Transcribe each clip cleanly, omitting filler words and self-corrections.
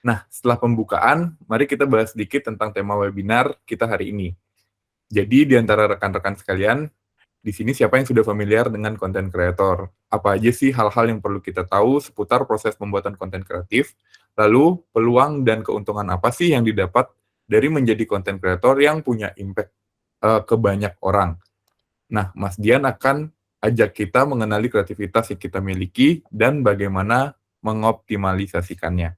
Nah, setelah pembukaan, mari kita bahas sedikit tentang tema webinar kita hari ini. Jadi, di antara rekan-rekan sekalian, di sini siapa yang sudah familiar dengan konten kreator? Apa aja sih hal-hal yang perlu kita tahu seputar proses pembuatan konten kreatif? Lalu, peluang dan keuntungan apa sih yang didapat dari menjadi konten kreator yang punya impact ke banyak orang? Nah, Mas Dian akan ajak kita mengenali kreativitas yang kita miliki dan bagaimana mengoptimalisasikannya.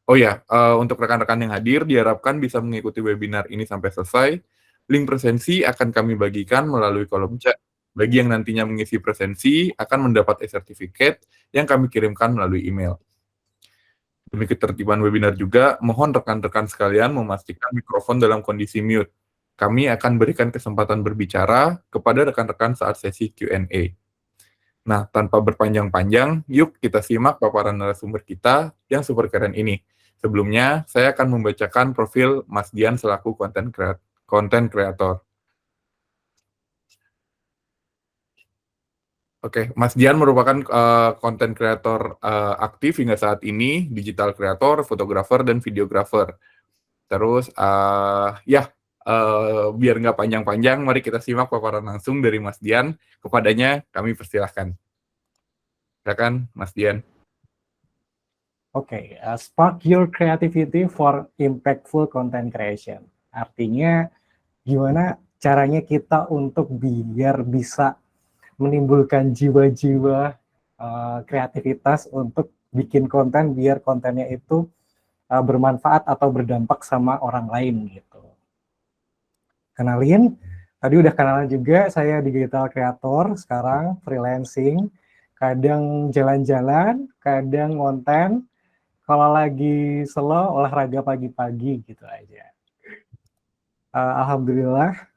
Oh ya, untuk rekan-rekan yang hadir diharapkan bisa mengikuti webinar ini sampai selesai. Link presensi akan kami bagikan melalui kolom chat. Bagi yang nantinya mengisi presensi akan mendapat e-certificate yang kami kirimkan melalui email. Demi ketertiban webinar juga, mohon rekan-rekan sekalian memastikan mikrofon dalam kondisi mute. Kami akan berikan kesempatan berbicara kepada rekan-rekan saat sesi Q&A. Nah, tanpa berpanjang-panjang, yuk kita simak paparan narasumber kita yang super keren ini. Sebelumnya, saya akan membacakan profil Mas Dian selaku konten kreator. Oke, Mas Dian merupakan konten kreator aktif hingga saat ini, digital kreator, fotografer, dan videografer. Terus, biar nggak panjang-panjang, mari kita simak paparan langsung dari Mas Dian. Kepadanya, kami persilahkan. Silakan, Mas Dian. Oke, spark your creativity for impactful content creation. Artinya, gimana caranya kita untuk biar bisa menimbulkan jiwa-jiwa kreativitas untuk bikin konten, biar kontennya itu bermanfaat atau berdampak sama orang lain gitu. Kenalin, tadi udah kenalan juga, saya digital creator, sekarang freelancing, kadang jalan-jalan, kadang konten, kalau lagi slow olahraga pagi-pagi gitu aja. Alhamdulillah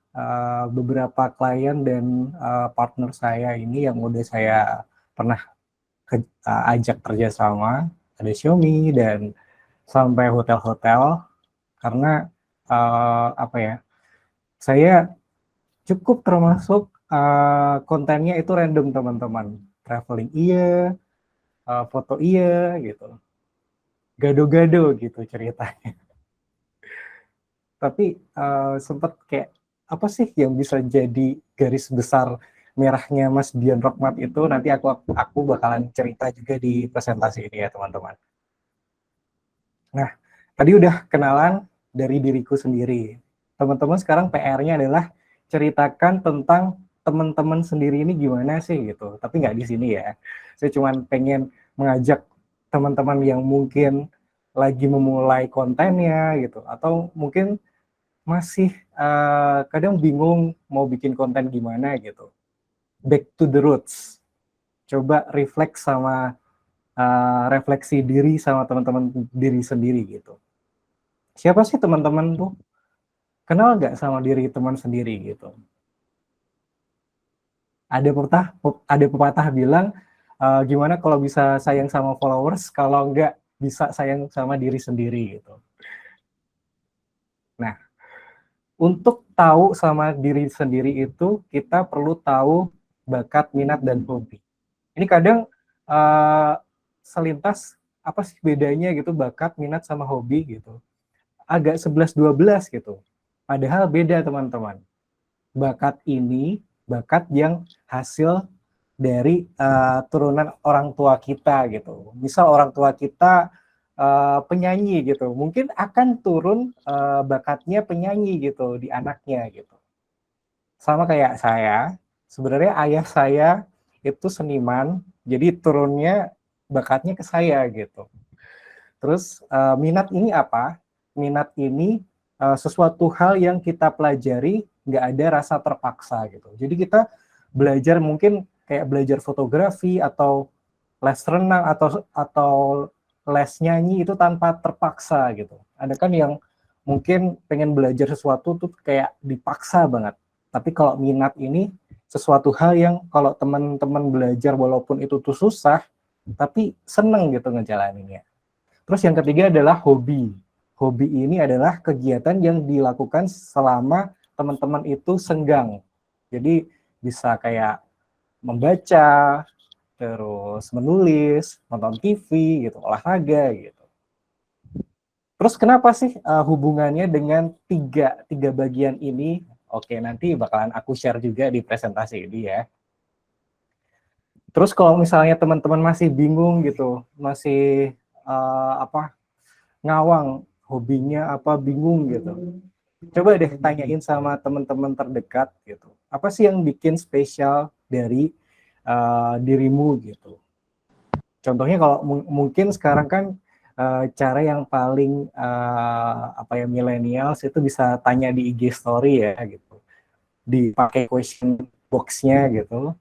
beberapa klien dan partner saya ini yang udah saya pernah ajak kerjasama, ada Xiaomi dan sampai hotel-hotel, karena apa ya, saya cukup termasuk kontennya itu random teman-teman, traveling iya, foto iya gitu, gado-gado gitu ceritanya. Tapi sempat kayak apa sih yang bisa jadi garis besar merahnya Mas Dian Rockmat itu, nanti aku bakalan cerita juga di presentasi ini ya teman-teman. Nah, tadi udah kenalan dari diriku sendiri. Teman-teman sekarang PR-nya adalah ceritakan tentang teman-teman sendiri ini gimana sih gitu. Tapi nggak di sini ya. Saya cuma pengen mengajak teman-teman yang mungkin lagi memulai kontennya gitu, atau mungkin masih kadang bingung mau bikin konten gimana gitu. Back to the roots. Coba refleks sama refleksi diri sama teman-teman diri sendiri gitu. Siapa sih teman-teman tuh? Kenal nggak sama diri teman sendiri gitu? Ada pepatah bilang, gimana kalau bisa sayang sama followers, kalau nggak bisa sayang sama diri sendiri gitu. Nah, untuk tahu sama diri sendiri itu, kita perlu tahu bakat, minat, dan hobi. Ini kadang selintas, apa sih bedanya gitu, bakat, minat, sama hobi gitu. Agak 11-12 gitu. Padahal beda teman-teman. Bakat ini, bakat yang hasil dari turunan orang tua kita gitu. Misal orang tua kita penyanyi gitu, mungkin akan turun bakatnya penyanyi gitu di anaknya gitu. Sama kayak saya, sebenarnya ayah saya itu seniman, jadi turunnya bakatnya ke saya gitu. Terus minat ini apa? Minat ini sesuatu hal yang kita pelajari, nggak ada rasa terpaksa gitu. Jadi kita belajar mungkin kayak belajar fotografi atau les renang atau les nyanyi itu tanpa terpaksa gitu. Ada kan yang mungkin pengen belajar sesuatu tuh kayak dipaksa banget. Tapi kalau minat ini sesuatu hal yang kalau teman-teman belajar walaupun itu tuh susah, tapi seneng gitu ngejalaninnya. Terus yang ketiga adalah hobi. Hobi ini adalah kegiatan yang dilakukan selama teman-teman itu senggang. Jadi bisa kayak membaca, terus menulis, nonton TV gitu, olahraga gitu. Terus kenapa sih hubungannya dengan tiga bagian ini? Oke, nanti bakalan aku share juga di presentasi ini ya. Terus kalau misalnya teman-teman masih bingung gitu, masih ngawang hobinya apa, bingung gitu, coba deh tanyain sama teman-teman terdekat gitu. Apa sih yang bikin spesial dari dirimu gitu? Contohnya kalau mungkin sekarang kan cara yang paling milenials itu bisa tanya di IG story ya gitu, dipakai question box-nya gitu.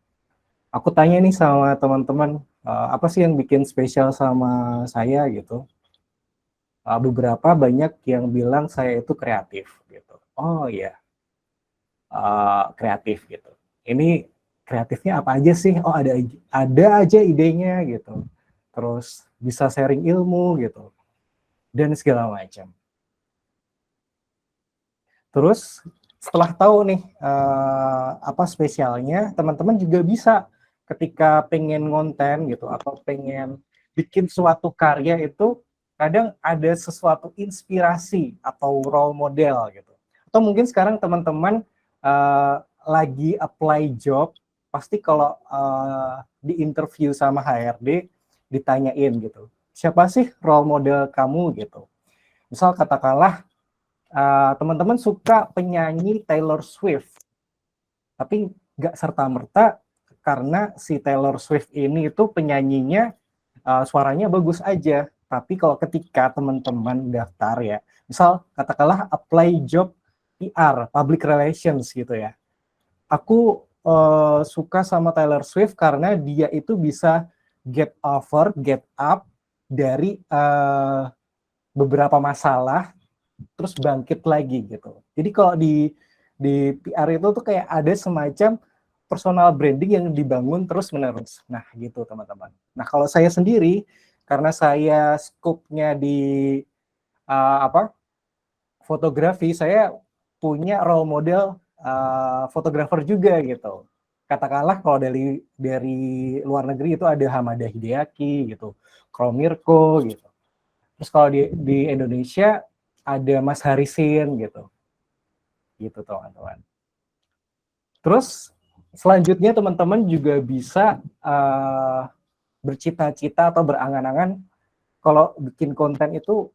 Aku tanya nih sama teman-teman, apa sih yang bikin spesial sama saya gitu. Beberapa banyak yang bilang saya itu kreatif gitu. Oh iya, kreatif gitu. Ini kreatifnya apa aja sih? Oh ada aja idenya gitu. Terus bisa sharing ilmu gitu dan segala macam. Terus setelah tahu nih apa spesialnya, teman-teman juga bisa ketika pengen ngonten gitu atau pengen bikin suatu karya itu kadang ada sesuatu inspirasi atau role model gitu. Atau mungkin sekarang teman-teman lagi apply job, pasti kalau di interview sama HRD ditanyain gitu, siapa sih role model kamu gitu. Misal katakanlah teman-teman suka penyanyi Taylor Swift, tapi nggak serta-merta karena si Taylor Swift ini itu penyanyinya suaranya bagus aja. Tapi kalau ketika teman-teman daftar ya, misal katakanlah apply job PR, public relations gitu ya. Aku suka sama Taylor Swift karena dia itu bisa get over, get up dari beberapa masalah terus bangkit lagi gitu. Jadi kalau di PR itu tuh kayak ada semacam personal branding yang dibangun terus menerus. Nah, gitu teman-teman. Nah, kalau saya sendiri karena saya scope-nya di fotografi, saya punya role model fotografer juga gitu. Katakanlah kalau dari luar negeri itu ada Hamada Hidayaki gitu, Kromirko gitu. Terus kalau di Indonesia ada Mas Harisin gitu. Gitu teman-teman. Terus selanjutnya teman-teman juga bisa bercita-cita atau berangan-angan kalau bikin konten itu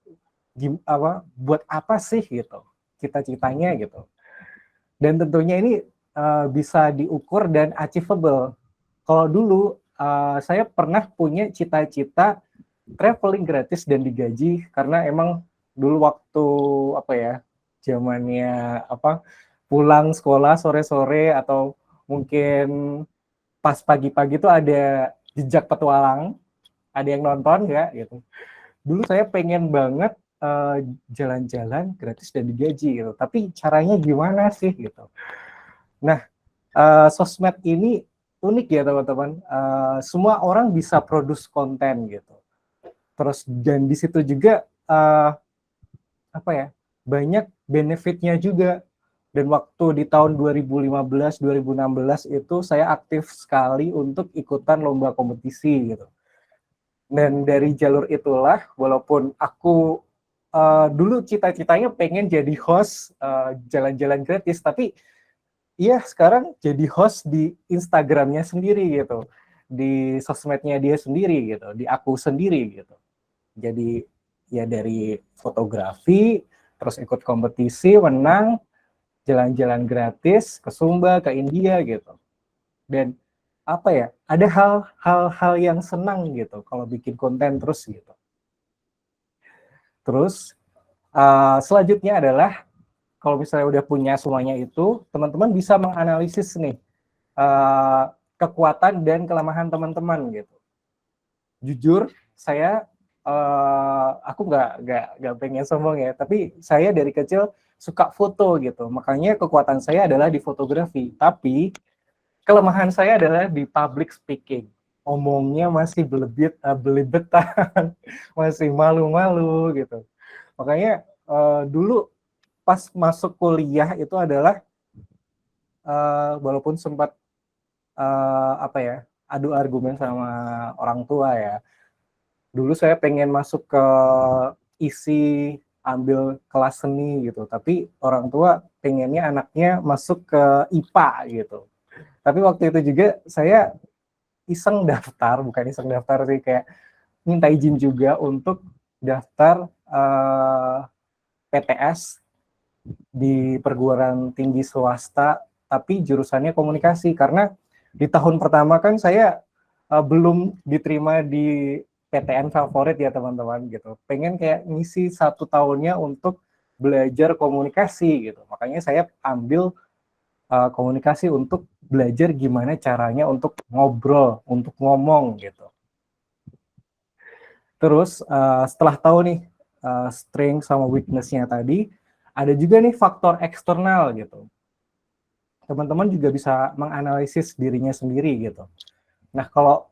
buat apa sih gitu, cita-citanya gitu. Dan tentunya ini bisa diukur dan achievable. Kalau dulu saya pernah punya cita-cita traveling gratis dan digaji karena emang dulu waktu zamannya pulang sekolah sore-sore atau mungkin pas pagi-pagi itu ada jejak petualang, ada yang nonton nggak gitu. Dulu saya pengen banget jalan-jalan gratis dan digaji gitu. Tapi caranya gimana sih gitu. Nah, sosmed ini unik ya teman-teman. Semua orang bisa produce konten gitu. Terus dan di situ juga banyak benefitnya juga. Dan waktu di tahun 2015, 2016 itu saya aktif sekali untuk ikutan lomba kompetisi gitu. Dan dari jalur itulah, walaupun aku dulu cita-citanya pengen jadi host jalan-jalan gratis, tapi iya sekarang jadi host di Instagramnya sendiri gitu, di sosmednya dia sendiri gitu, di aku sendiri gitu. Jadi ya dari fotografi, terus ikut kompetisi, menang, jalan-jalan gratis ke Sumba, ke India gitu. Dan ada hal-hal yang senang gitu kalau bikin konten terus gitu. Terus selanjutnya adalah kalau misalnya udah punya semuanya itu, teman-teman bisa menganalisis nih kekuatan dan kelemahan teman-teman gitu. Jujur, saya aku nggak pengen sombong ya, tapi saya dari kecil suka foto gitu. Makanya kekuatan saya adalah di fotografi. Tapi kelemahan saya adalah di public speaking. Omongnya masih belebetan, masih malu-malu gitu. Makanya dulu pas masuk kuliah itu adalah walaupun sempat adu argumen sama orang tua ya. Dulu saya pengen masuk ke isi ambil kelas seni gitu, tapi orang tua pengennya anaknya masuk ke IPA gitu. Tapi waktu itu juga saya iseng daftar, bukan iseng daftar sih, kayak minta izin juga untuk daftar PTS di perguruan tinggi swasta, tapi jurusannya komunikasi, karena di tahun pertama kan saya belum diterima di PTN favorit ya teman-teman gitu. Pengen kayak ngisi 1 tahunnya untuk belajar komunikasi gitu. Makanya saya ambil komunikasi untuk belajar gimana caranya untuk ngobrol, untuk ngomong gitu. Terus setelah tahu nih strength sama weakness-nya tadi, ada juga nih faktor eksternal gitu. Teman-teman juga bisa menganalisis dirinya sendiri gitu. Nah, kalau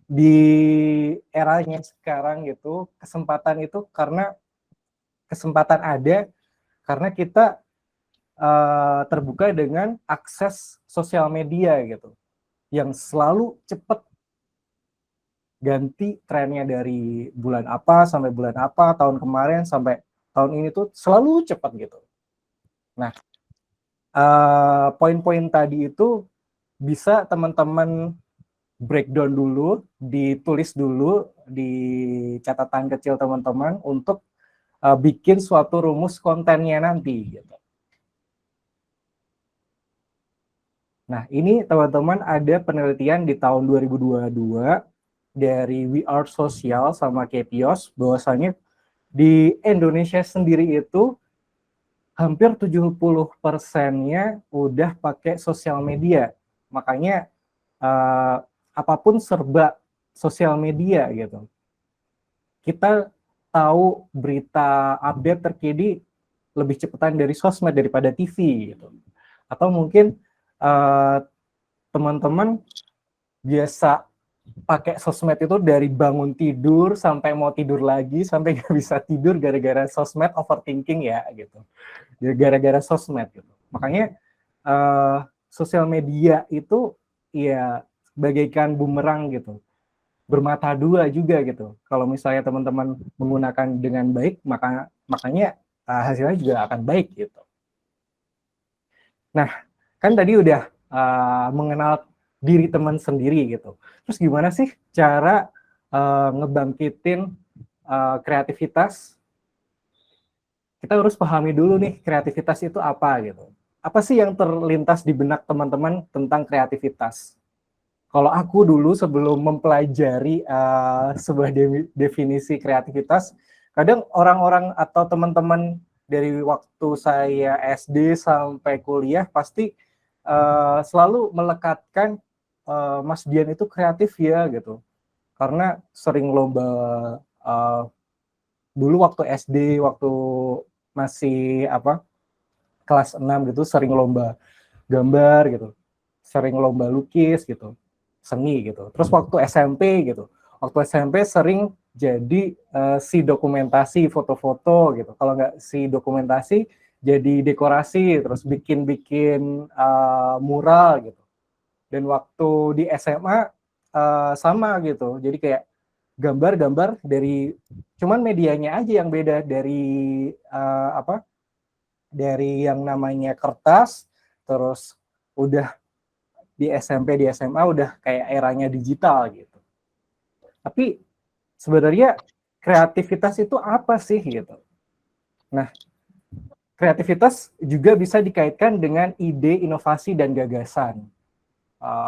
di eranya sekarang gitu, kesempatan itu karena kesempatan ada karena kita terbuka dengan akses sosial media gitu, yang selalu cepat ganti trennya dari bulan apa sampai bulan apa, tahun kemarin sampai tahun ini tuh selalu cepat gitu. Nah, poin-poin tadi itu bisa teman-teman breakdown dulu, ditulis dulu di catatan kecil teman-teman untuk bikin suatu rumus kontennya nanti gitu. Nah, ini teman-teman ada penelitian di tahun 2022 dari We Are Social sama Kepios, bahwasanya di Indonesia sendiri itu hampir 70%-nya udah pakai sosial media. Makanya apapun serba sosial media gitu. Kita tahu berita update terkini lebih cepetan dari sosmed daripada TV gitu. Atau mungkin teman-teman biasa pakai sosmed itu dari bangun tidur sampai mau tidur lagi, sampai nggak bisa tidur gara-gara sosmed, overthinking ya gitu, gara-gara sosmed gitu. Makanya sosial media itu ya bagaikan bumerang gitu, bermata dua juga gitu. Kalau misalnya teman-teman menggunakan dengan baik, makanya hasilnya juga akan baik gitu. Nah, kan tadi udah mengenal diri teman sendiri gitu. Terus gimana sih cara ngebangkitin kreativitas? Kita harus pahami dulu nih kreativitas itu apa gitu. Apa sih yang terlintas di benak teman-teman tentang kreativitas? Kalau aku dulu sebelum mempelajari sebuah definisi kreativitas, kadang orang-orang atau teman-teman dari waktu saya SD sampai kuliah pasti selalu melekatkan Mas Dian itu kreatif ya gitu, karena sering lomba dulu waktu SD, waktu masih kelas 6 gitu, sering lomba gambar gitu, sering lomba lukis gitu, seni gitu. Terus waktu SMP gitu, waktu SMP sering jadi si dokumentasi foto-foto gitu. Kalau nggak si dokumentasi, jadi dekorasi, terus bikin-bikin mural gitu. Dan waktu di SMA sama gitu, jadi kayak gambar-gambar dari, cuman medianya aja yang beda, dari dari yang namanya kertas, terus udah di SMP, di SMA udah kayak eranya digital gitu. Tapi sebenarnya kreativitas itu apa sih gitu? Nah, kreativitas juga bisa dikaitkan dengan ide, inovasi, dan gagasan.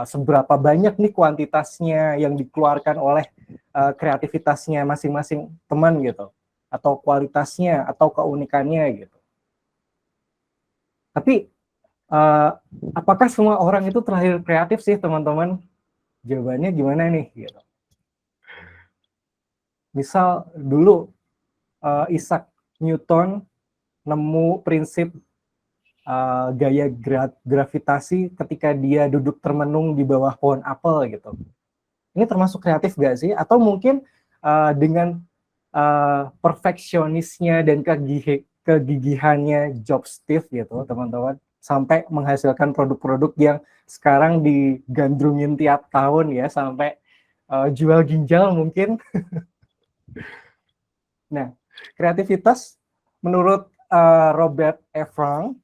Seberapa banyak nih kuantitasnya yang dikeluarkan oleh kreativitasnya masing-masing teman gitu, atau kualitasnya, atau keunikannya gitu. Tapi apakah semua orang itu terlahir kreatif sih teman-teman? Jawabannya gimana nih gitu. Misal dulu Isaac Newton nemu prinsip gaya gravitasi ketika dia duduk termenung di bawah pohon apel gitu. Ini termasuk kreatif gak sih? Atau mungkin dengan perfeksionisnya dan kegigihannya Job Steve gitu teman-teman, sampai menghasilkan produk-produk yang sekarang digandrungin tiap tahun ya, sampai jual ginjal mungkin. Nah, kreativitas menurut Robert Efron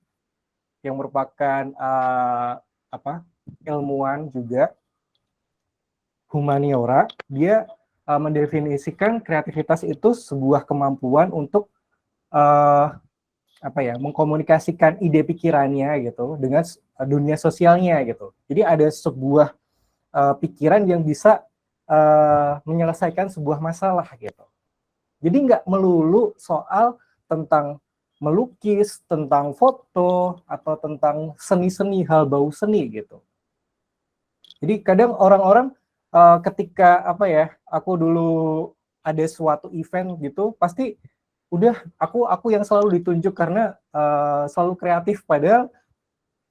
yang merupakan ilmuwan juga humaniora, dia mendefinisikan kreativitas itu sebuah kemampuan untuk mengkomunikasikan ide pikirannya gitu dengan dunia sosialnya gitu. Jadi ada sebuah pikiran yang bisa menyelesaikan sebuah masalah gitu. Jadi nggak melulu soal tentang melukis, tentang foto, atau tentang seni-seni, hal bau seni gitu. Jadi kadang orang-orang ketika aku dulu ada suatu event gitu, pasti udah aku yang selalu ditunjuk karena selalu kreatif, padahal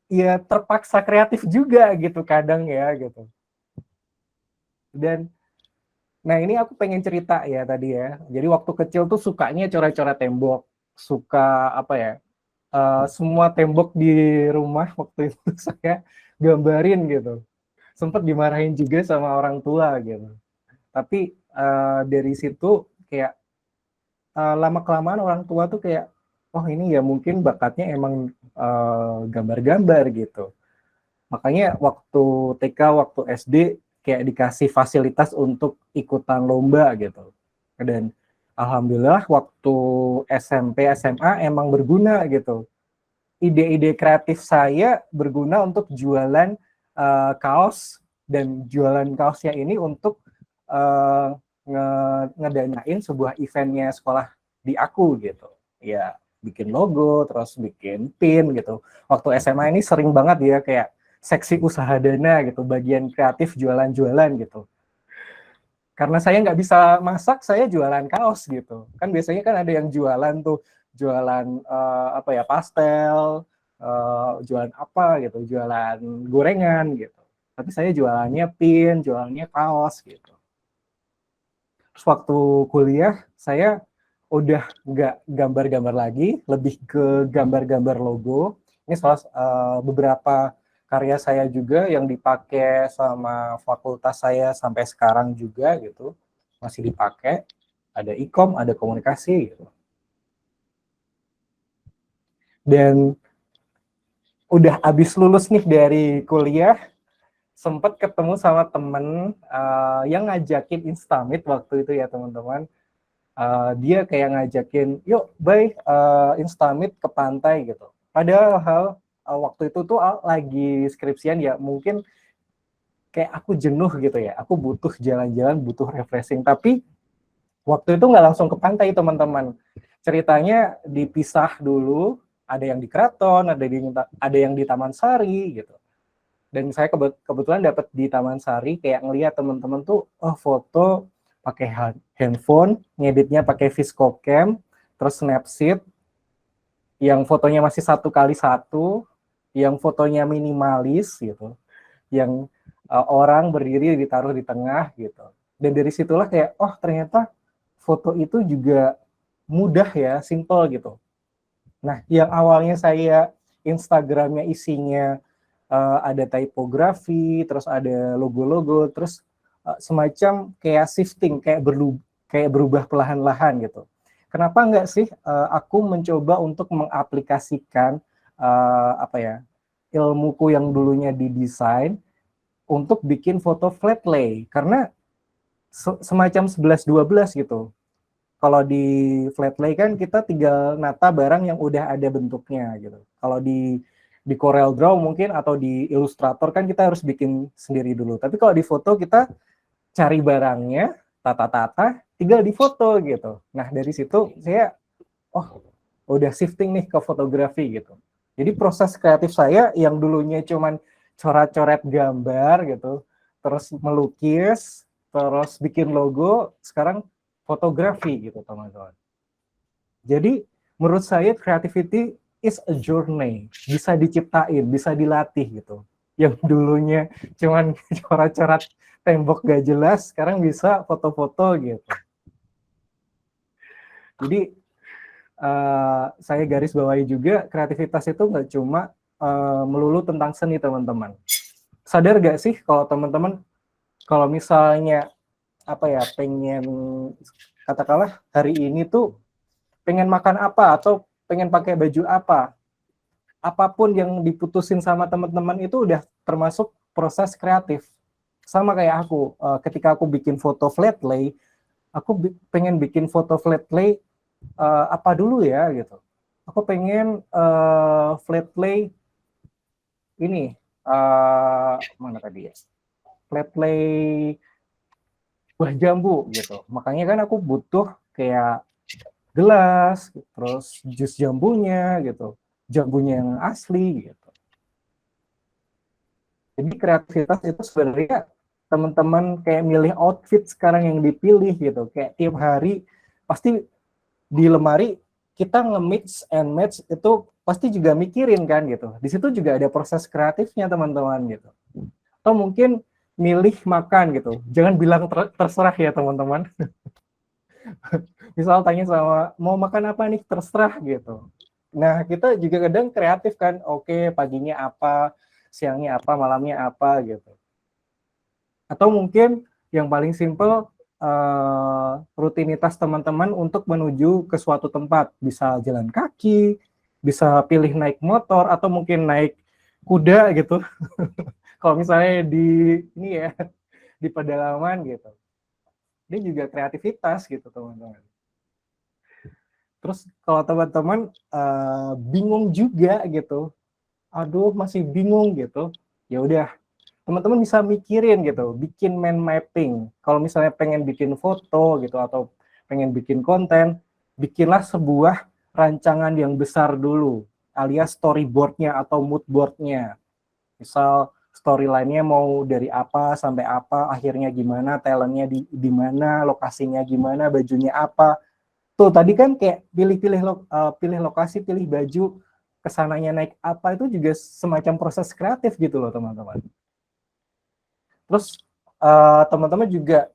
ya terpaksa kreatif juga gitu kadang ya gitu. Dan nah ini aku pengen cerita ya tadi ya. Jadi waktu kecil tuh sukanya coret-coret tembok, suka semua tembok di rumah waktu itu saya gambarin gitu. Sempat dimarahin juga sama orang tua gitu. Tapi dari situ kayak lama-kelamaan orang tua tuh kayak, oh ini ya mungkin bakatnya emang gambar-gambar gitu. Makanya waktu TK, waktu SD kayak dikasih fasilitas untuk ikutan lomba gitu. Dan alhamdulillah waktu SMP, SMA emang berguna gitu. Ide-ide kreatif saya berguna untuk jualan kaos, dan jualan kaosnya ini untuk ngedanain sebuah eventnya sekolah di aku gitu. Ya bikin logo, terus bikin pin gitu. Waktu SMA ini sering banget ya kayak seksi usaha dana gitu, bagian kreatif jualan-jualan gitu. Karena saya nggak bisa masak, saya jualan kaos gitu. Kan biasanya kan ada yang jualan tuh, jualan pastel, jualan apa gitu, jualan gorengan gitu. Tapi saya jualannya pin, jualannya kaos gitu. Terus waktu kuliah, saya udah nggak gambar-gambar lagi, lebih ke gambar-gambar logo. Ini salah beberapa karya saya juga yang dipakai sama fakultas saya sampai sekarang juga gitu, masih dipakai. Ada ikom, ada komunikasi gitu. Dan udah habis lulus nih dari kuliah, sempat ketemu sama temen yang ngajakin Instamit waktu itu ya teman-teman. Dia kayak ngajakin, yuk Bay, Instamit ke pantai gitu. Padahal waktu itu tuh lagi skripsian ya, mungkin kayak aku jenuh gitu ya, aku butuh jalan-jalan, butuh refreshing. Tapi waktu itu nggak langsung ke pantai teman-teman. Ceritanya dipisah dulu, ada yang di Keraton, ada yang di Taman Sari gitu. Dan saya kebetulan dapat di Taman Sari, kayak ngelihat teman-teman tuh foto pakai handphone, ngeditnya pakai Viscocam, terus Snapseed, yang fotonya masih 1x1, yang fotonya minimalis gitu, yang orang berdiri ditaruh di tengah gitu. Dan dari situlah kayak, oh ternyata foto itu juga mudah ya, simple gitu. Nah, yang awalnya saya Instagramnya isinya ada typografi, terus ada logo-logo, terus semacam kayak shifting, kayak berubah perlahan-lahan gitu. Kenapa enggak sih aku mencoba untuk mengaplikasikan ilmuku yang dulunya di desain untuk bikin foto flat lay, karena semacam 11-12 gitu. Kalau di flat lay kan kita tinggal nata barang yang udah ada bentuknya gitu. Kalau di Corel Draw mungkin atau di Illustrator kan kita harus bikin sendiri dulu. Tapi kalau di foto kita cari barangnya, tata-tata, tinggal di foto gitu. Nah dari situ saya, udah shifting nih ke fotografi gitu. Jadi proses kreatif saya yang dulunya cuman coret-coret gambar gitu, terus melukis, terus bikin logo, sekarang fotografi gitu teman-teman. Jadi menurut saya creativity is a journey, bisa diciptain, bisa dilatih gitu. Yang dulunya cuman coret-coret tembok gak jelas, sekarang bisa foto-foto gitu. Jadi saya garis bawahi juga, kreativitas itu nggak cuma melulu tentang seni teman-teman. Sadar gak sih kalau teman-teman, kalau misalnya pengen, katakanlah hari ini tuh pengen makan apa atau pengen pakai baju apa, apapun yang diputusin sama teman-teman itu udah termasuk proses kreatif. Sama kayak aku, ketika aku bikin foto flat lay, aku pengen bikin foto flat lay apa dulu ya gitu. Aku pengen flat lay ini mana tadi ya? Flat lay buah jambu gitu. Makanya kan aku butuh kayak gelas, terus jus jambunya gitu, jambunya yang asli gitu. Jadi kreativitas itu sebenarnya teman-teman kayak milih outfit sekarang yang dipilih gitu, kayak tiap hari pasti di lemari kita nge-mix and match itu pasti juga mikirin kan gitu. Di situ juga ada proses kreatifnya teman-teman gitu. Atau mungkin milih makan gitu. Jangan bilang terserah ya teman-teman. Misal tanya sama mau makan apa nih, terserah gitu. Nah kita juga kadang kreatif kan, oke paginya apa, siangnya apa, malamnya apa gitu. Atau mungkin yang paling simpel rutinitas teman-teman untuk menuju ke suatu tempat, bisa jalan kaki, bisa pilih naik motor atau mungkin naik kuda gitu. Kalau misalnya di ini ya di pedalaman gitu, ini juga kreativitas gitu teman-teman. Terus kalau teman-teman bingung juga gitu, aduh masih bingung gitu, ya udah teman-teman bisa mikirin gitu, bikin mind mapping. Kalau misalnya pengen bikin foto gitu atau pengen bikin konten, bikinlah sebuah rancangan yang besar dulu, alias storyboardnya atau mood boardnya. Misal storyline-nya mau dari apa sampai apa, akhirnya gimana, talentnya di mana, lokasinya gimana, bajunya apa. Tuh tadi kan kayak pilih lokasi, pilih baju, kesananya naik apa itu juga semacam proses kreatif gitu loh teman-teman. Terus teman-teman juga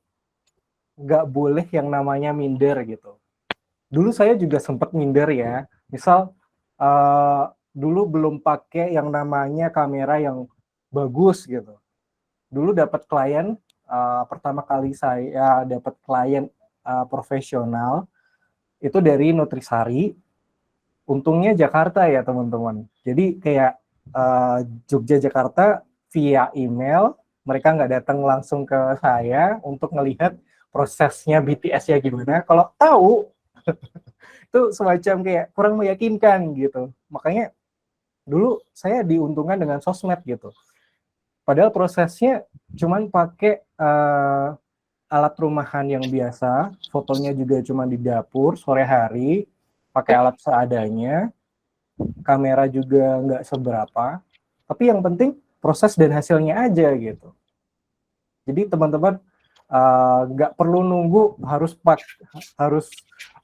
nggak boleh yang namanya minder gitu. Dulu saya juga sempat minder ya. Misal dulu belum pakai yang namanya kamera yang bagus gitu. Dulu dapat klien, pertama kali saya dapat klien profesional itu dari Nutrisari. Untungnya Jakarta ya teman-teman. Jadi kayak Jogja Jakarta via email, mereka nggak datang langsung ke saya untuk melihat prosesnya BTS-nya gimana. Kalau tahu itu semacam kayak kurang meyakinkan gitu. Makanya dulu saya diuntungkan dengan sosmed gitu. Padahal prosesnya cuman pakai alat rumahan yang biasa, fotonya juga cuma di dapur sore hari, pakai alat seadanya, kamera juga nggak seberapa, tapi yang penting proses dan hasilnya aja gitu. Jadi teman-teman nggak perlu nunggu harus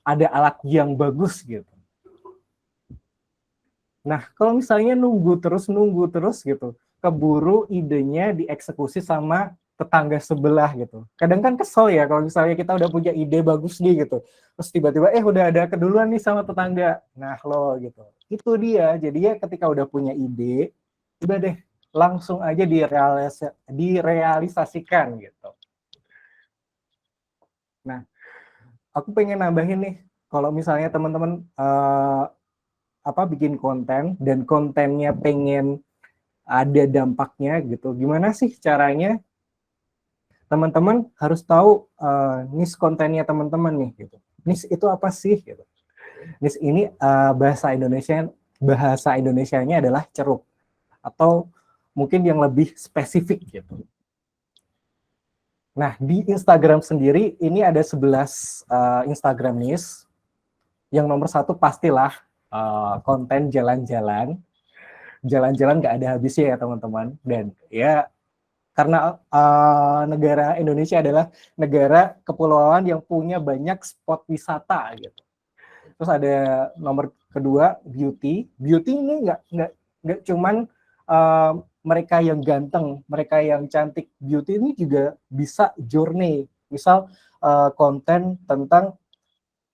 ada alat yang bagus gitu. Nah kalau misalnya nunggu terus gitu, keburu idenya dieksekusi sama tetangga sebelah gitu. Kadang kan kesel ya kalau misalnya kita udah punya ide bagus nih gitu, terus tiba-tiba udah ada keduluan nih sama tetangga. Nah lo gitu, itu dia. Jadinya ketika udah punya ide, udah deh langsung aja direalisasikan gitu. Nah, aku pengen nambahin nih, kalau misalnya teman-teman bikin konten dan kontennya pengen ada dampaknya gitu, gimana sih caranya? Teman-teman harus tahu niche kontennya teman-teman nih gitu. Niche itu apa sih gitu. Niche ini bahasa Indonesianya adalah ceruk atau mungkin yang lebih spesifik gitu. Nah, di Instagram sendiri ini ada 11 Instagram niche. Yang nomor 1 pastilah konten jalan-jalan. Jalan-jalan nggak ada habisnya ya teman-teman. Dan ya karena negara Indonesia adalah negara kepulauan yang punya banyak spot wisata gitu. Terus ada nomor kedua beauty. Beauty ini nggak cuman mereka yang ganteng, mereka yang cantik. Beauty ini juga bisa journey. Misal konten tentang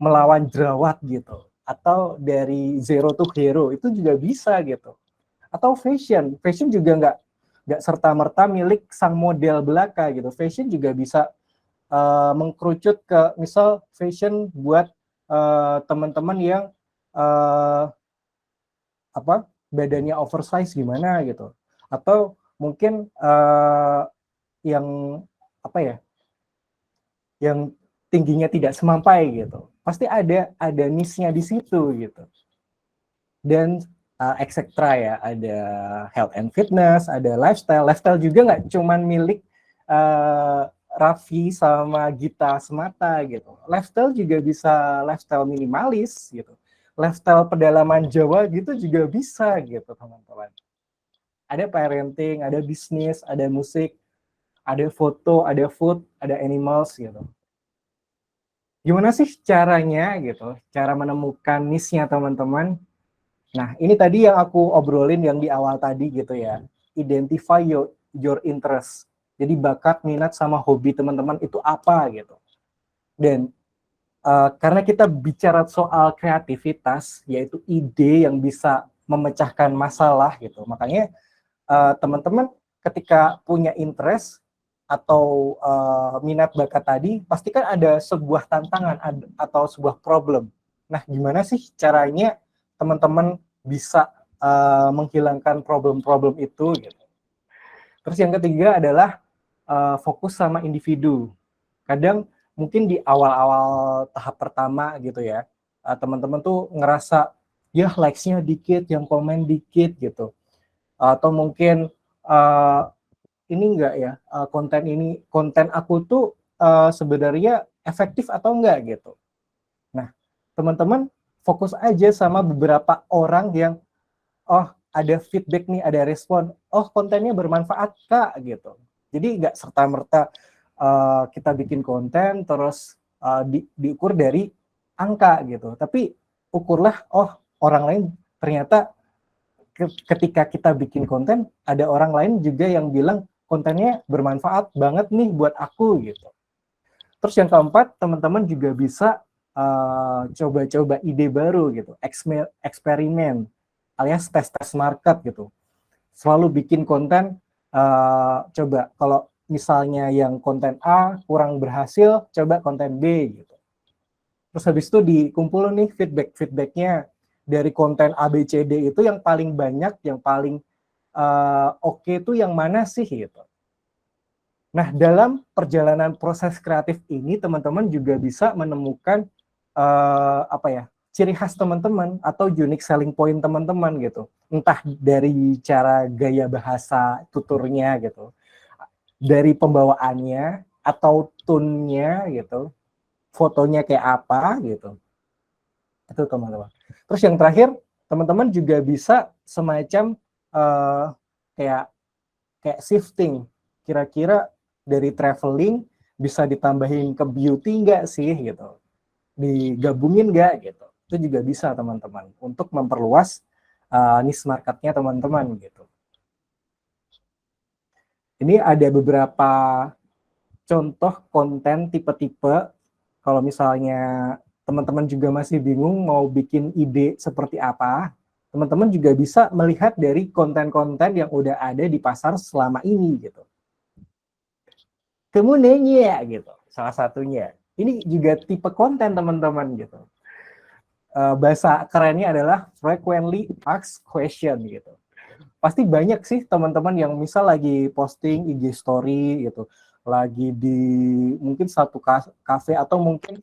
melawan jerawat gitu, atau dari zero to hero itu juga bisa gitu. Atau fashion juga nggak serta-merta milik sang model belaka gitu. Fashion juga bisa mengkerucut ke misal fashion buat teman-teman yang uh, apa badannya oversize gimana gitu, atau mungkin yang apa ya, yang tingginya tidak semampai gitu. Pasti ada niche-nya di situ gitu. Dan etc. ya, ada health and fitness, ada lifestyle. Lifestyle juga nggak cuman milik Raffi sama Gita semata gitu. Lifestyle juga bisa lifestyle minimalis gitu. Lifestyle pedalaman Jawa gitu juga bisa gitu teman-teman. Ada parenting, ada bisnis, ada musik, ada foto, ada food, ada animals gitu. Gimana sih caranya gitu? Cara menemukan niche-nya teman-teman. Nah, ini tadi yang aku obrolin yang di awal tadi gitu ya. Identify your interest. Jadi bakat, minat, sama hobi teman-teman itu apa gitu. Dan karena kita bicara soal kreativitas, yaitu ide yang bisa memecahkan masalah gitu. Makanya teman-teman ketika punya interest atau minat bakat tadi, pasti kan ada sebuah tantangan atau sebuah problem. Nah, gimana sih caranya teman-teman bisa menghilangkan problem-problem itu gitu. Terus yang ketiga adalah fokus sama individu. Kadang mungkin di awal-awal tahap pertama gitu ya, teman-teman tuh ngerasa ya likes-nya dikit, yang komen dikit gitu. Atau mungkin uh, ini enggak ya, konten aku tuh sebenarnya efektif atau enggak gitu. Nah, teman-teman fokus aja sama beberapa orang yang oh ada feedback nih, ada respon, oh kontennya bermanfaat Kak gitu. Jadi nggak serta-merta kita bikin konten terus diukur dari angka gitu, tapi ukurlah oh orang lain ternyata ketika kita bikin konten ada orang lain juga yang bilang kontennya bermanfaat banget nih buat aku gitu. Terus yang keempat, teman-teman juga bisa coba-coba ide baru gitu, eksperimen alias tes-tes market gitu. Selalu bikin konten, coba kalau misalnya yang konten A kurang berhasil, coba konten B gitu. Terus habis itu dikumpulin nih feedbacknya dari konten A, B, C, D itu yang paling banyak, yang paling oke itu yang mana sih gitu. Nah, dalam perjalanan proses kreatif ini, teman-teman juga bisa menemukan apa ya, ciri khas teman-teman atau unique selling point teman-teman gitu. Entah dari cara gaya bahasa tuturnya gitu, dari pembawaannya atau tone-nya gitu, fotonya kayak apa gitu. Itu teman-teman. Terus yang terakhir, teman-teman juga bisa semacam uh, kayak kayak shifting. Kira-kira dari traveling bisa ditambahin ke beauty nggak sih gitu, digabungin nggak gitu. Itu juga bisa teman-teman untuk memperluas niche marketnya teman-teman gitu. Ini ada beberapa contoh konten tipe-tipe. Kalau misalnya teman-teman juga masih bingung mau bikin ide seperti apa, teman-teman juga bisa melihat dari konten-konten yang udah ada di pasar selama ini gitu. Kemudiannya gitu, salah satunya. Ini juga tipe konten teman-teman gitu. Bahasa kerennya adalah frequently asked question gitu. Pasti banyak sih teman-teman yang misal lagi posting IG story gitu, lagi di mungkin satu kafe atau mungkin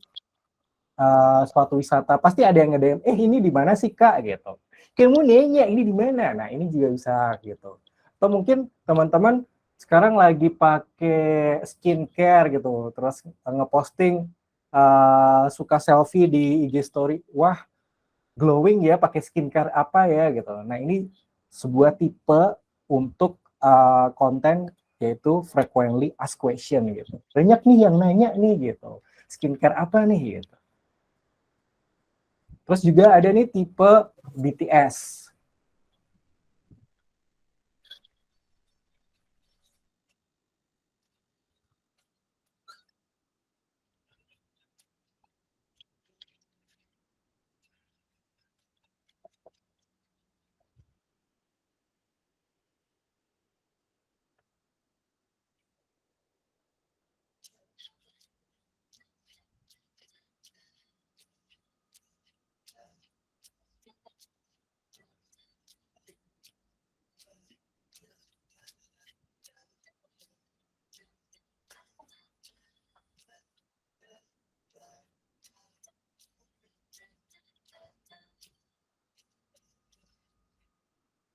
suatu wisata, pasti ada yang nge-DM, ini di mana sih Kak gitu. Kemudiannya ini di mana? Nah, ini juga bisa gitu. Atau mungkin teman-teman sekarang lagi pakai skincare gitu, terus ngeposting suka selfie di IG story, wah glowing ya pakai skincare apa ya gitu. Nah, ini sebuah tipe untuk konten yaitu frequently asked question gitu. Banyak nih yang nanya nih gitu, skincare apa nih gitu. Terus juga ada nih tipe BTS.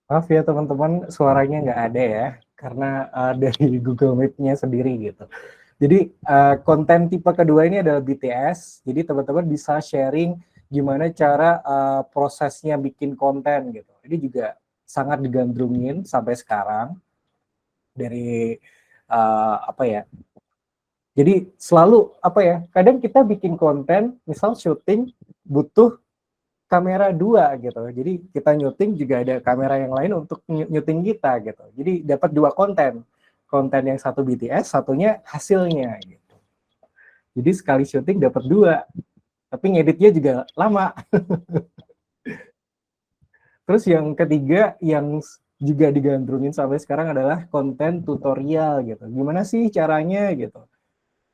Maaf ya teman-teman, suaranya nggak ada ya, karena dari Google Meet-nya sendiri gitu. Jadi konten tipe kedua ini adalah BTS, jadi teman-teman bisa sharing gimana cara prosesnya bikin konten gitu. Ini juga sangat digandrungin sampai sekarang dari apa ya, jadi selalu apa ya, kadang kita bikin konten, misal syuting butuh kamera dua gitu. Jadi kita nyuting juga ada kamera yang lain untuk nyuting kita gitu. Jadi dapat dua konten. Konten yang satu BTS, satunya hasilnya gitu. Jadi sekali syuting dapat dua. Tapi ngeditnya juga lama. Terus yang ketiga yang juga digandrungin sampai sekarang adalah konten tutorial gitu. Gimana sih caranya gitu.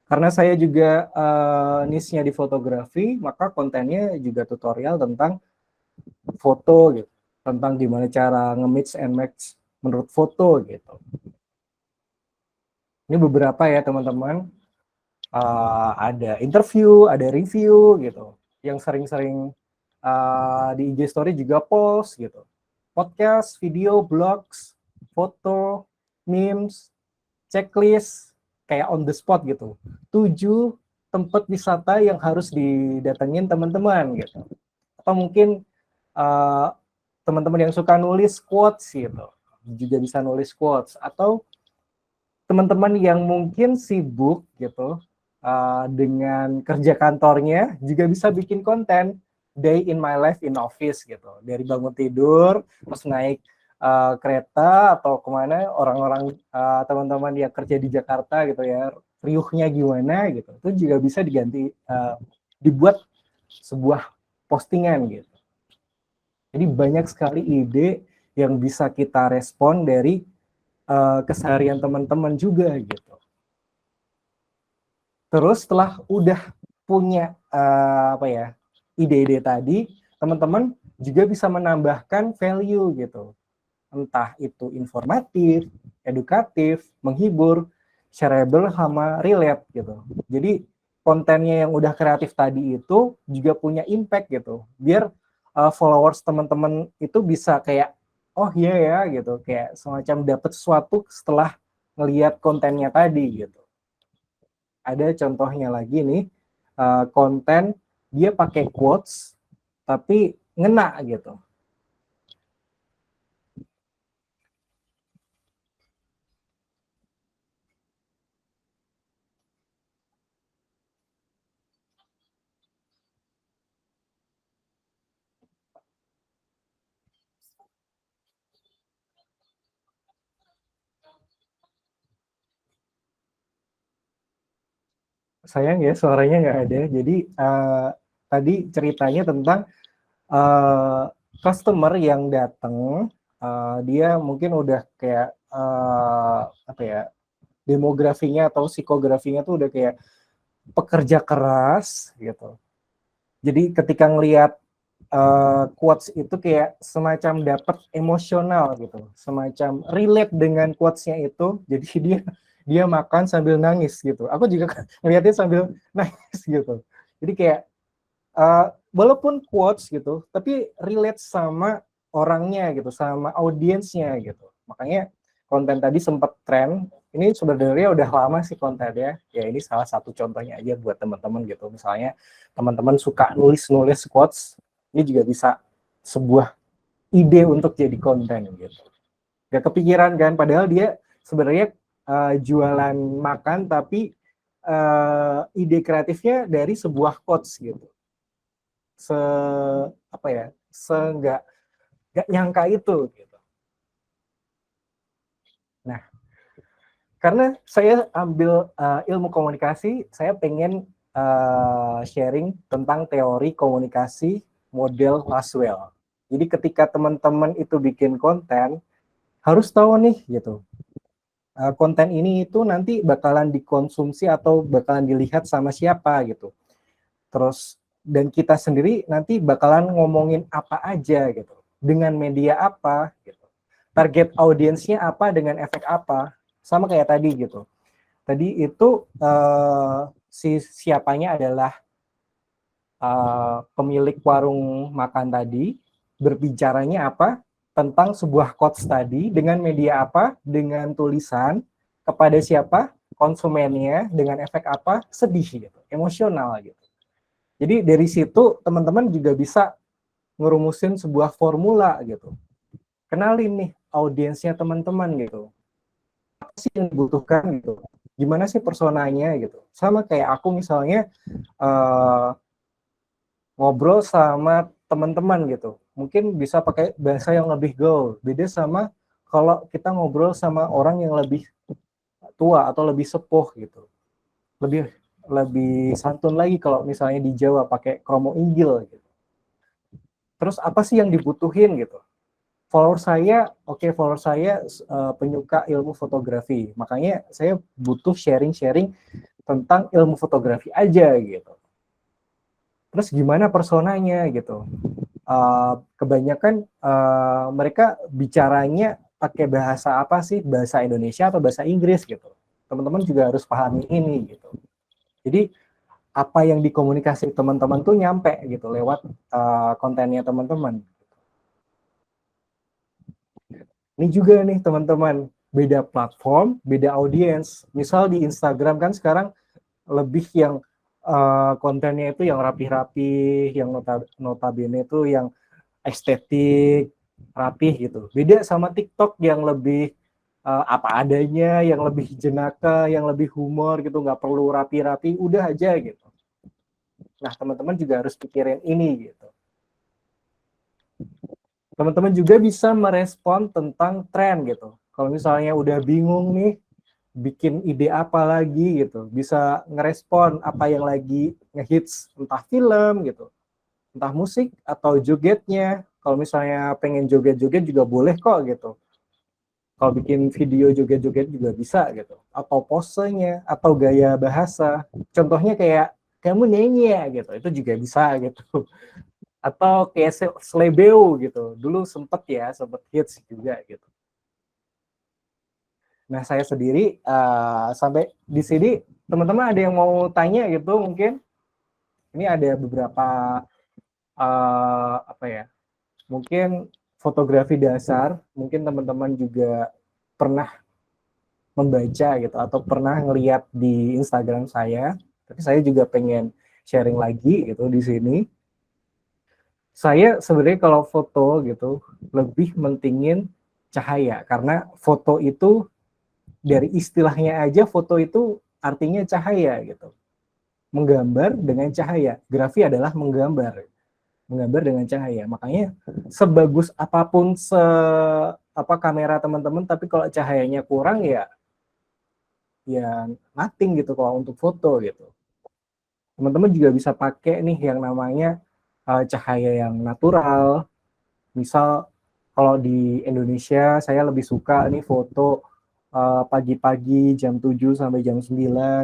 Karena saya juga niche-nya di fotografi, maka kontennya juga tutorial tentang foto gitu, tentang gimana cara nge-mix and match menurut foto gitu. Ini beberapa ya teman-teman, ada interview, ada review gitu, yang sering-sering di IG story juga post gitu, podcast, video, blogs, foto, memes, checklist, kayak on the spot gitu, 7 tempat wisata yang harus didatengin teman-teman gitu, atau mungkin uh, teman-teman yang suka nulis quotes gitu juga bisa nulis quotes, atau teman-teman yang mungkin sibuk gitu dengan kerja kantornya juga bisa bikin konten day in my life in office gitu, dari bangun tidur terus naik kereta atau kemana, orang-orang teman-teman yang kerja di Jakarta gitu ya, riuhnya gimana gitu, itu juga bisa diganti dibuat sebuah postingan gitu. Jadi banyak sekali ide yang bisa kita respon dari keseharian teman-teman juga gitu. Terus setelah udah punya apa ya, ide-ide tadi, teman-teman juga bisa menambahkan value gitu. Entah itu informatif, edukatif, menghibur, shareable sama relate gitu. Jadi kontennya yang udah kreatif tadi itu juga punya impact gitu. Biar followers teman-teman itu bisa kayak, oh iya ya gitu, kayak semacam dapat sesuatu setelah ngelihat kontennya tadi gitu. Ada contohnya lagi nih, konten dia pakai quotes tapi ngena gitu. Sayang ya suaranya nggak ada. Jadi tadi ceritanya tentang customer yang datang, dia mungkin udah kayak apa ya, demografinya atau psikografinya tuh udah kayak pekerja keras gitu. Jadi ketika ngelihat quotes itu kayak semacam dapat emosional gitu, semacam relate dengan quotes-nya itu, jadi dia dia makan sambil nangis gitu. Aku juga ngeliatnya sambil nangis gitu. Jadi kayak walaupun quotes gitu, tapi relate sama orangnya gitu, sama audiensnya gitu. Makanya konten tadi sempat tren. Ini sebenarnya udah lama sih kontennya. Ya ini salah satu contohnya aja buat teman-teman gitu. Misalnya teman-teman suka nulis-nulis quotes, ini juga bisa sebuah ide untuk jadi konten gitu. Gak kepikiran kan, padahal dia sebenarnya jualan makan, tapi ide kreatifnya dari sebuah quotes gitu. Apa ya, nggak nyangka itu gitu. Nah, karena saya ambil ilmu komunikasi, saya pengen sharing tentang teori komunikasi model Laswell. Jadi ketika teman-teman itu bikin konten, harus tahu nih gitu, konten ini itu nanti bakalan dikonsumsi atau bakalan dilihat sama siapa gitu. Terus dan kita sendiri nanti bakalan ngomongin apa aja gitu, dengan media apa gitu, target audiensnya apa dengan efek apa, sama kayak tadi gitu. Tadi itu si siapanya adalah pemilik warung makan tadi, berbicaranya apa, tentang sebuah quotes tadi dengan media apa, dengan tulisan, kepada siapa, konsumennya, dengan efek apa, sedih gitu, emosional gitu. Jadi dari situ teman-teman juga bisa ngerumusin sebuah formula gitu. Kenalin nih audiensnya teman-teman gitu. Apa sih yang dibutuhkan gitu? Gimana sih personanya gitu? Sama kayak aku misalnya uh, ngobrol sama teman-teman gitu. Mungkin bisa pakai bahasa yang lebih gaul. Beda sama kalau kita ngobrol sama orang yang lebih tua atau lebih sepuh gitu. Lebih lebih santun lagi kalau misalnya di Jawa pakai kromo inggil gitu. Terus apa sih yang dibutuhin gitu? Follower saya penyuka ilmu fotografi. Makanya saya butuh sharing-sharing tentang ilmu fotografi aja gitu. Terus gimana personanya gitu? Kebanyakan mereka bicaranya pakai bahasa apa sih? Bahasa Indonesia atau bahasa Inggris gitu. Teman-teman juga harus pahami ini gitu. Jadi apa yang dikomunikasi teman-teman tuh nyampe gitu lewat kontennya teman-teman. Ini juga nih teman-teman, beda platform, beda audiens. Misal di Instagram kan sekarang lebih yang kontennya itu yang rapi-rapi, yang notabene itu yang estetik, rapih gitu. Beda sama TikTok yang lebih apa adanya, yang lebih jenaka, yang lebih humor gitu, nggak perlu rapi-rapi, udah aja gitu. Nah, teman-teman juga harus pikirin ini gitu. Teman-teman juga bisa merespon tentang tren gitu. Kalau misalnya udah bingung nih, bikin ide apa lagi gitu, bisa ngerespon apa yang lagi ngehits, entah film gitu, entah musik atau jogetnya. Kalau misalnya pengen joget-joget juga boleh kok gitu. Kalau bikin video joget-joget juga bisa gitu. Atau posenya, atau gaya bahasa. Contohnya kayak, kamu nyanyi ya gitu, itu juga bisa gitu. Atau kayak Slebeo gitu. Dulu sempet hits juga gitu. Nah, saya sendiri sampai di sini teman-teman ada yang mau tanya gitu mungkin? Ini ada beberapa apa ya? Mungkin fotografi dasar, mungkin teman-teman juga pernah membaca gitu atau pernah ngeliat di Instagram saya. Tapi saya juga pengen sharing lagi gitu di sini. Saya sebenarnya kalau foto gitu lebih mentingin cahaya karena foto itu dari istilahnya aja foto itu artinya cahaya gitu. Menggambar dengan cahaya. Grafi adalah menggambar. Menggambar dengan cahaya. Makanya sebagus apapun kamera teman-teman tapi kalau cahayanya kurang ya nothing gitu kalau untuk foto gitu. Teman-teman juga bisa pakai nih yang namanya cahaya yang natural. Misal kalau di Indonesia saya lebih suka nih foto pagi-pagi jam 7 sampai jam 9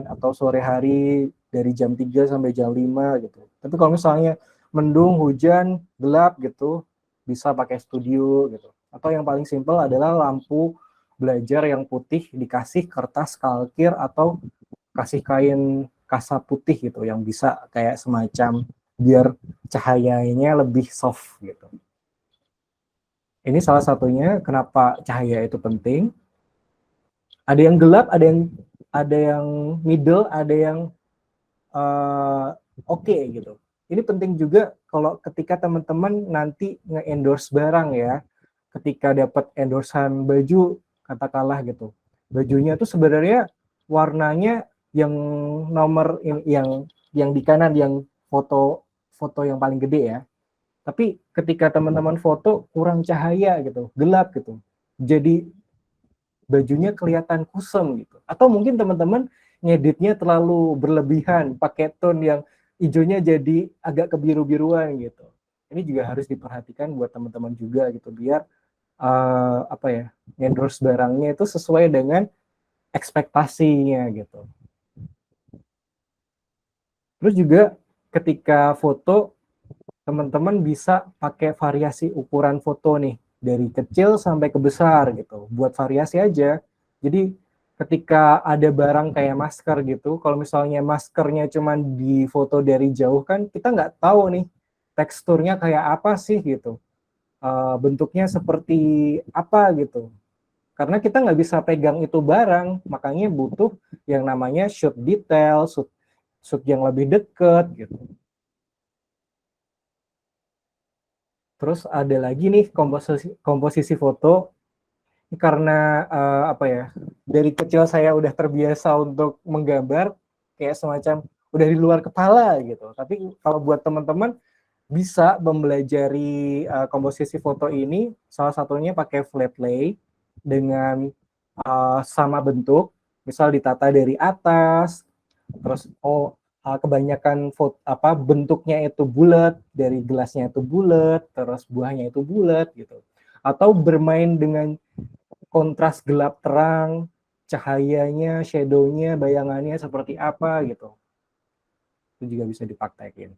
atau sore hari dari jam 3 sampai jam 5 gitu. Tapi kalau misalnya mendung, hujan, gelap gitu, bisa pakai studio gitu. Atau yang paling simpel adalah lampu belajar yang putih dikasih kertas kalkir atau kasih kain kasa putih gitu yang bisa kayak semacam biar cahayanya lebih soft gitu. Ini salah satunya kenapa cahaya itu penting. Ada yang gelap, ada yang middle, ada yang oke gitu. Ini penting juga kalau ketika teman-teman nanti nge-endorse barang ya, ketika dapat endorsean baju katakanlah gitu. Bajunya tuh sebenarnya warnanya yang nomor yang di kanan yang foto yang paling gede ya. Tapi ketika teman-teman foto kurang cahaya gitu, gelap gitu. Jadi bajunya kelihatan kusem gitu. Atau mungkin teman-teman ngeditnya terlalu berlebihan, pakai tone yang hijaunya jadi agak kebiru-biruan gitu. Ini juga harus diperhatikan buat teman-teman juga gitu biar endorse barangnya itu sesuai dengan ekspektasinya gitu. Terus juga ketika foto teman-teman bisa pakai variasi ukuran foto nih dari kecil sampai ke besar gitu buat variasi aja. Jadi ketika ada barang kayak masker gitu, kalau misalnya maskernya cuma di foto dari jauh kan kita nggak tahu nih teksturnya kayak apa sih gitu. bentuknya seperti apa gitu. Karena kita nggak bisa pegang itu barang, makanya butuh yang namanya shoot detail, shoot yang lebih deket gitu. Terus ada lagi nih komposisi foto, karena apa ya, dari kecil saya udah terbiasa untuk menggambar kayak semacam udah di luar kepala gitu. Tapi kalau buat teman-teman bisa mempelajari komposisi foto ini, salah satunya pakai flat lay dengan sama bentuk, misal ditata dari atas, terus kebanyakan bentuknya itu bulat, dari gelasnya itu bulat, terus buahnya itu bulat gitu. Atau bermain dengan kontras gelap terang, cahayanya, shadow-nya, bayangannya seperti apa gitu. Itu juga bisa dipraktekin.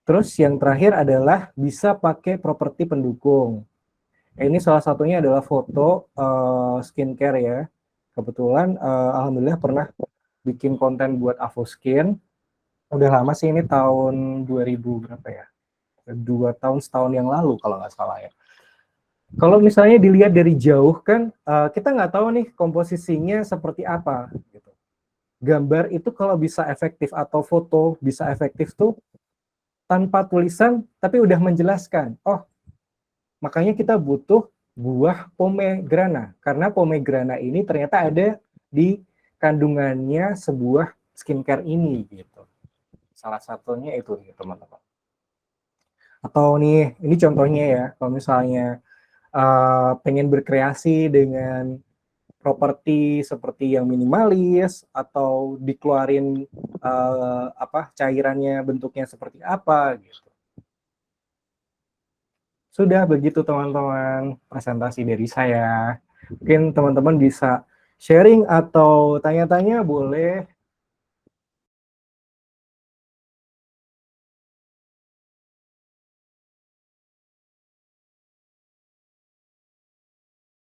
Terus yang terakhir adalah bisa pakai properti pendukung. Ini salah satunya adalah foto skincare ya. Kebetulan alhamdulillah pernah bikin konten buat Avoskin. Udah lama sih, ini tahun 2000 berapa ya? 2 tahun, setahun yang lalu kalau nggak salah ya. Kalau misalnya dilihat dari jauh kan, kita nggak tahu nih komposisinya seperti apa. Gitu. Gambar itu kalau bisa efektif atau foto bisa efektif tuh tanpa tulisan, tapi udah menjelaskan. Oh, makanya kita butuh buah pomegranate, karena pomegranate ini ternyata ada di kandungannya sebuah skincare ini gitu. Salah satunya itu teman-teman. Atau nih, ini contohnya ya, kalau misalnya pengen berkreasi dengan properti seperti yang minimalis atau dikeluarin cairannya bentuknya seperti apa gitu. Sudah begitu teman-teman presentasi dari saya. Mungkin teman-teman bisa sharing atau tanya-tanya boleh